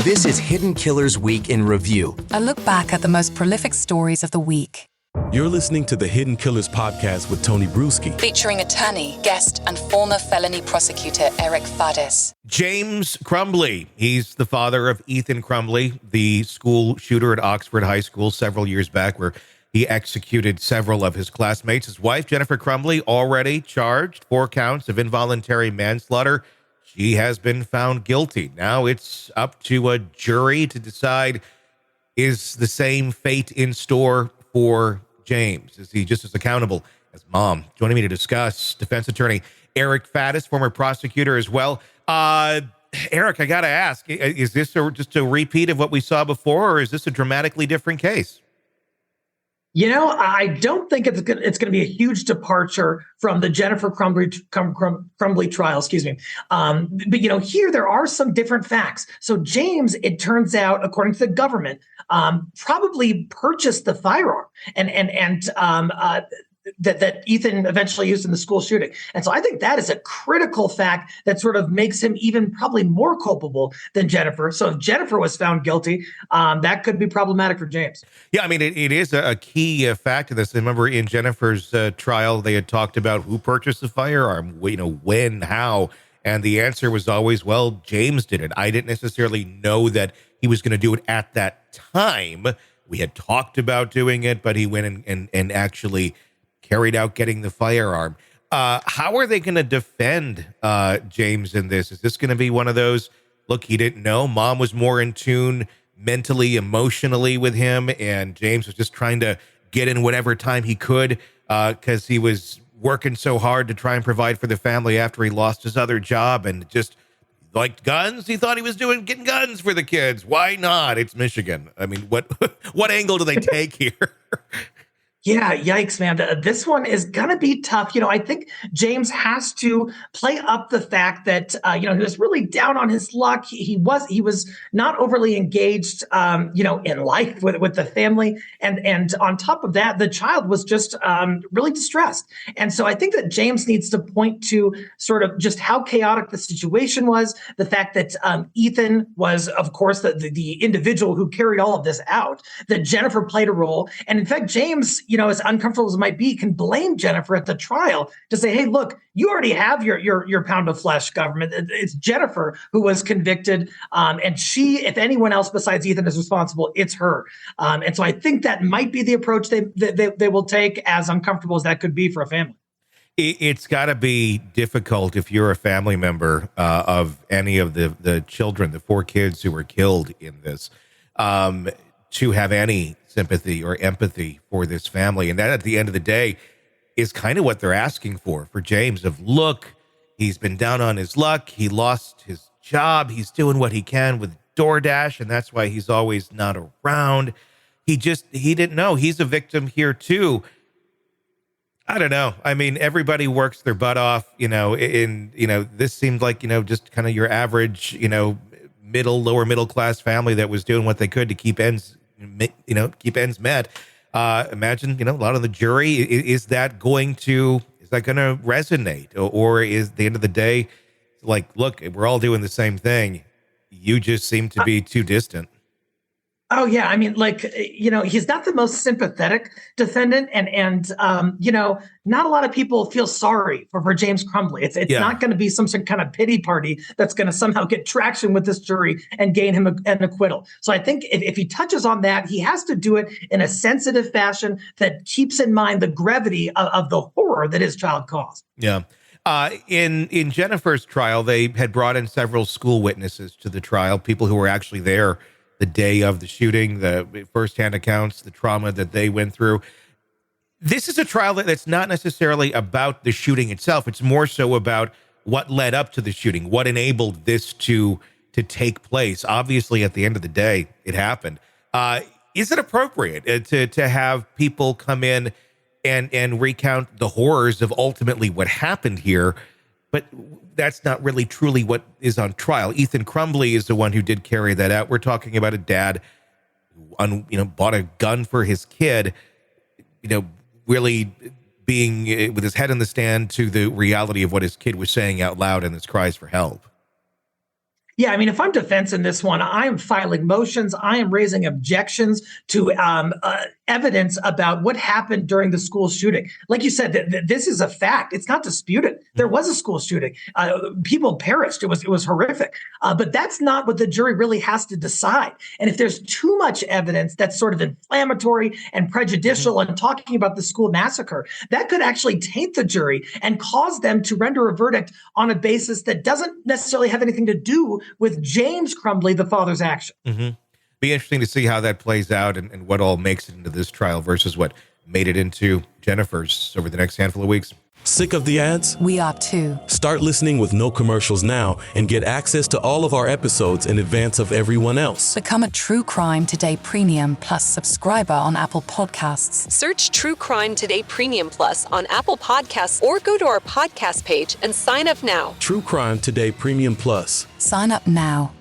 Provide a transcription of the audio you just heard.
This is Hidden Killers Week in Review. A look back at the most prolific stories of the week. You're listening to the Hidden Killers podcast with Tony Brueski. Featuring attorney, guest, and former felony prosecutor Eric Fadis. James Crumbly. He's the father of Ethan Crumbly, the school shooter at Oxford High School several years back, where he executed several of his classmates. His wife, Jennifer Crumbly, already charged 4 counts of involuntary manslaughter. She has been found guilty. Now it's up to a jury to decide, is the same fate in store for James? Is he just as accountable as mom? Joining me to discuss, defense attorney Eric Fadis, former prosecutor as well. Eric, I got to ask, is this just a repeat of what we saw before, or is this a dramatically different case? You know, I don't think it's going to be a huge departure from the Jennifer Crumbly trial, excuse me. But, you know, here there are some different facts. So James, it turns out, according to the government, probably purchased the firearm that Ethan eventually used in the school shooting. And so I think that is a critical fact that sort of makes him even probably more culpable than Jennifer. So if Jennifer was found guilty, that could be problematic for James. Yeah, I mean, it is a key fact of this. I remember in Jennifer's trial, they had talked about who purchased the firearm, you know, when, how, and the answer was always, well, James did it. I didn't necessarily know that he was going to do it at that time. We had talked about doing it, but he went and actually carried out getting the firearm. How are they going to defend James in this? Is this going to be one of those, look, he didn't know, mom was more in tune mentally, emotionally with him, and James was just trying to get in whatever time he could because he was working so hard to try and provide for the family after he lost his other job and just liked guns? He thought he was getting guns for the kids. Why not? It's Michigan. I mean, what angle do they take here? Yeah, yikes, man. This one is going to be tough. You know, I think James has to play up the fact that, he was really down on his luck. He was not overly engaged, in life with the family. And on top of that, the child was just really distressed. And so I think that James needs to point to sort of just how chaotic the situation was. The fact that Ethan was, of course, the individual who carried all of this out, that Jennifer played a role. And in fact, James, as uncomfortable as it might be, can blame Jennifer at the trial to say, hey, look, you already have your pound of flesh, government. It's Jennifer who was convicted. And she, if anyone else besides Ethan is responsible, it's her. And so I think that might be the approach they will take, as uncomfortable as that could be for a family. It's got to be difficult if you're a family member of any of the children, the 4 kids who were killed in this, to have any sympathy or empathy for this family. And that, at the end of the day, is kind of what they're asking for James, of, look, he's been down on his luck. He lost his job. He's doing what he can with DoorDash, and that's why he's always not around. He didn't know. He's a victim here too. I don't know. I mean, everybody works their butt off, this seemed like, just kind of your average, lower middle class family that was doing what they could to keep ends met. Imagine, a lot of the jury, is that going to resonate? Or is, at the end of the day, like, look, we're all doing the same thing. You just seem to be too distant. Oh, yeah. I mean, he's not the most sympathetic defendant. And not a lot of people feel sorry for James Crumbly. It's not going to be some kind of pity party that's going to somehow get traction with this jury and gain him an acquittal. So I think if he touches on that, he has to do it in a sensitive fashion that keeps in mind the gravity of the horror that his child caused. Yeah. In Jennifer's trial, they had brought in several school witnesses to the trial, people who were actually there the day of the shooting, the firsthand accounts, the trauma that they went through. This is a trial that's not necessarily about the shooting itself. It's more so about what led up to the shooting, what enabled this to take place. Obviously, at the end of the day, it happened. Is it appropriate to have people come in and recount the horrors of ultimately what happened here? But that's not really truly what is on trial. Ethan Crumbly is the one who did carry that out. We're talking about a dad who, bought a gun for his kid, really being with his head in the stand to the reality of what his kid was saying out loud in his cries for help. Yeah, I mean, if I'm defense in this one, I am filing motions. I am raising objections to evidence about what happened during the school shooting. Like you said, this is a fact. It's not disputed. There was a school shooting. People perished. It was horrific. But that's not what the jury really has to decide. And if there's too much evidence that's sort of inflammatory and prejudicial and talking about the school massacre, that could actually taint the jury and cause them to render a verdict on a basis that doesn't necessarily have anything to do with James Crumbly, the father's action. Be interesting to see how that plays out and what all makes it into this trial versus what made it into Jennifer's over the next handful of weeks. Sick of the ads? We are too. Start listening with no commercials now and get access to all of our episodes in advance of everyone else. Become a True Crime Today Premium Plus subscriber on Apple Podcasts. Search True Crime Today Premium Plus on Apple Podcasts or go to our podcast page and sign up now. True Crime Today Premium Plus. Sign up now.